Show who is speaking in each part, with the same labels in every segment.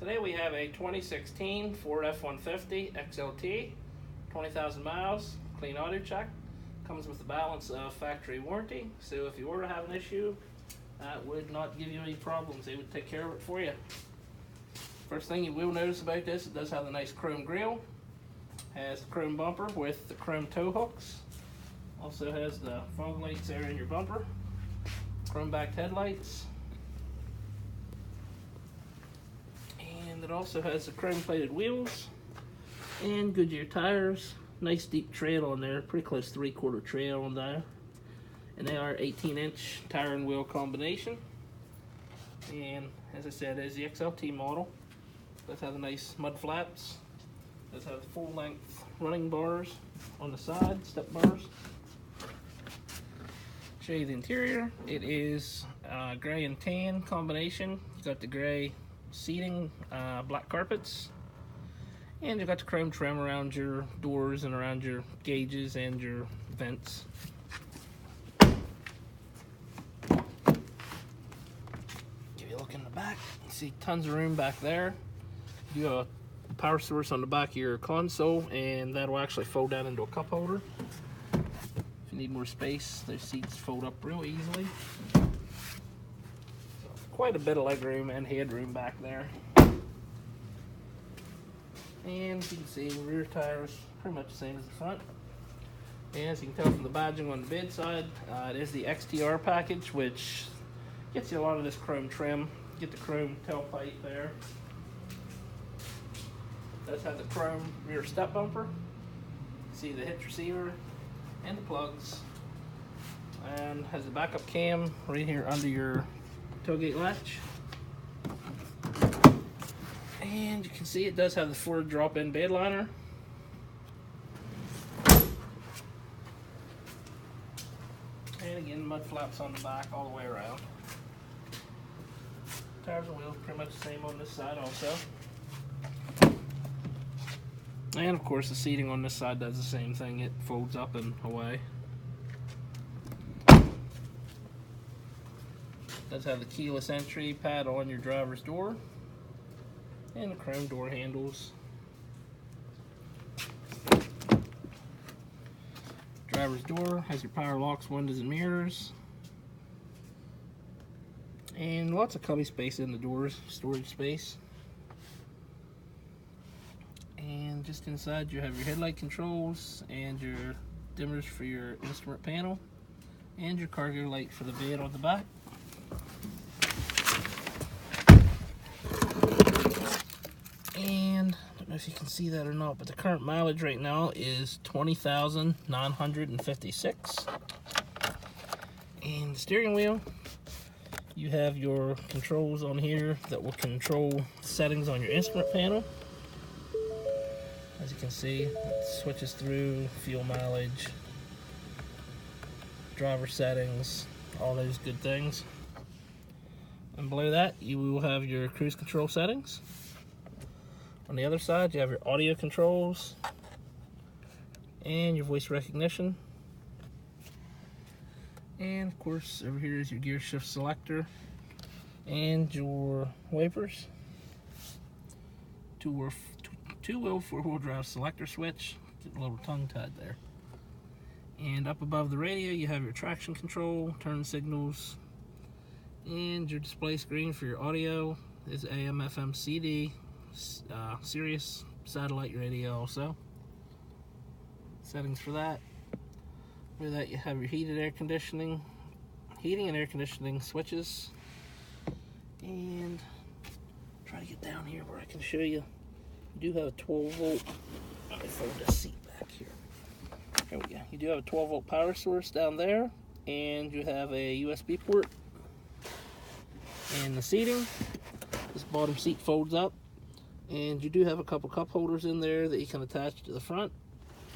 Speaker 1: Today we have a 2016 Ford F-150 XLT, 20,000 miles, clean AutoCheck. Comes with a balance of factory warranty, so if you were to have an issue, that would not give you any problems. They would take care of it for you. First thing you will notice about this, it does have the nice chrome grille. Has the chrome bumper with the chrome tow hooks. Also has the fog lights there in your bumper. Chrome backed headlights. And it also has the chrome plated wheels and Goodyear tires. Nice deep tread on there, pretty close 3/4 tread on there. And they are 18-inch tire and wheel combination. And as I said, it is the XLT model. Does have the nice mud flaps. Does have the full length running bars on the side, step bars. Show you the interior. It is gray and tan combination. You got the gray seating, black carpets, and you've got the chrome trim around your doors and around your gauges and your vents. Give you a look in the back. You see tons of room back there. You have a power source on the back of your console, and that will actually fold down into a cup holder. If you need more space, those seats fold up real easily. Quite a bit of leg room and headroom back there. And as you can see, rear tires pretty much the same as the front. And as you can tell from the badging on the bed side, it is the XTR package, which gets you a lot of this chrome trim. Get the chrome tailpipe there. It does have the chrome rear step bumper. See the hitch receiver and the plugs. And has a backup cam right here under your tailgate latch. And you can see it does have the Ford drop-in bed liner. And again, mud flaps on the back all the way around. Tires and wheels pretty much the same on this side also. And of course the seating on this side does the same thing. It folds up and away. Does have the keyless entry pad on your driver's door and the chrome door handles. Driver's door has your power locks, windows, and mirrors, and lots of cubby space in the doors, storage space. And just inside you have your headlight controls and your dimmers for your instrument panel and your cargo light for the bed on the back. And I don't know if you can see that or not, but the current mileage right now is 20,956. And the steering wheel, you have your controls on here that will control settings on your instrument panel. As you can see, it switches through fuel mileage, driver settings, all those good things. And below that, you will have your cruise control settings. On the other side, you have your audio controls and your voice recognition. And of course, over here is your gear shift selector and your wipers. Two-wheel, four-wheel drive selector switch. Get a little tongue-tied there. And up above the radio, you have your traction control, turn signals, and your display screen for your audio is AM, FM, CD. Sirius satellite radio also. Settings for that. For that you have your heating and air conditioning switches. And try to get down here where I can show you. You do have a 12-volt. Let me fold this seat back here. There we go. You do have a 12-volt power source down there, and you have a USB port. And the seating, this bottom seat folds up. And you do have a couple cup holders in there that you can attach to the front.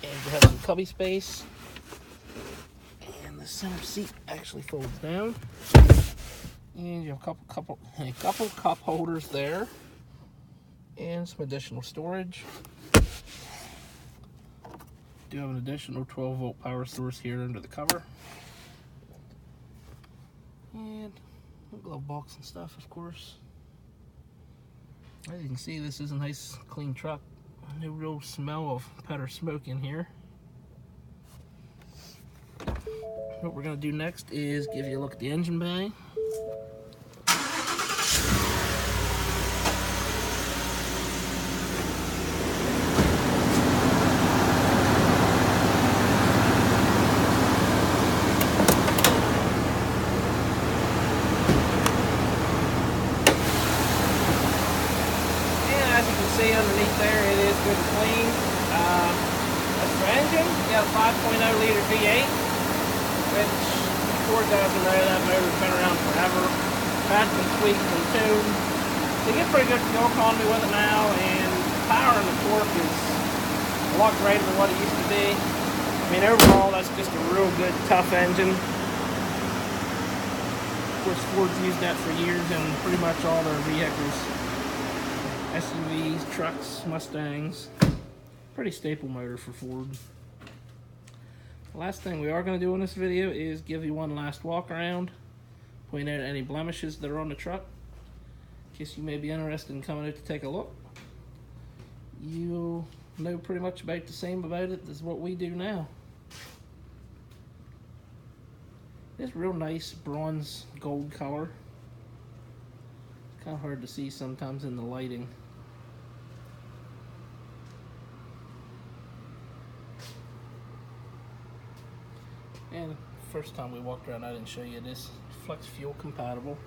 Speaker 1: And you have some cubby space. And the center seat actually folds down. And you have a couple cup holders there. And some additional storage. Do have an additional 12-volt power source here under the cover. And a glove box and stuff, of course. As you can see, this is a nice clean truck. No real smell of powder smoke in here. What we're going to do next is give you a look at the engine bay. See underneath there, it is good and clean. That's the engine. You got a 5.0 liter V8, which Ford doesn't know that motor's been around forever. That's been tweaked and tuned. So you get pretty good fuel economy with it now, and power and the torque is a lot greater than what it used to be. I mean, overall, that's just a real good, tough engine. Of course, Ford's used that for years in pretty much all their vehicles. SUVs, trucks, Mustangs. Pretty staple motor for Ford. The last thing we are going to do in this video is give you one last walk around, point out any blemishes that are on the truck, in case you may be interested in coming out to take a look. You'll know pretty much about the same about it as what we do now. It's real nice bronze gold color. Kind of hard to see sometimes in the lighting. And first time we walked around, I didn't show you this. Flex fuel compatible.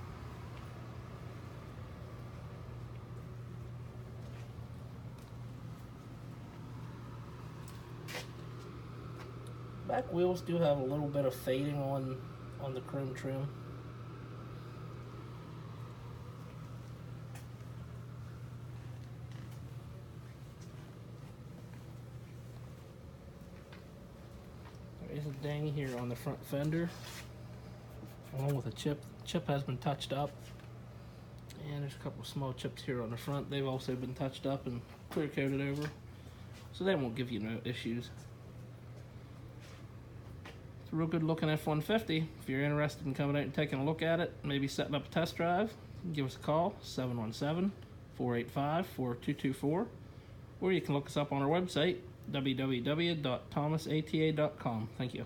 Speaker 1: Back wheels do have a little bit of fading on the chrome trim. There is a ding here on the front fender, along with a chip. The chip has been touched up, and there's a couple of small chips here on the front. They've also been touched up and clear coated over, so they won't give you no issues. It's a real good looking F-150. If you're interested in coming out and taking a look at it, maybe setting up a test drive, give us a call, 717-485-4224, or you can look us up on our website, www.thomasata.com. Thank you.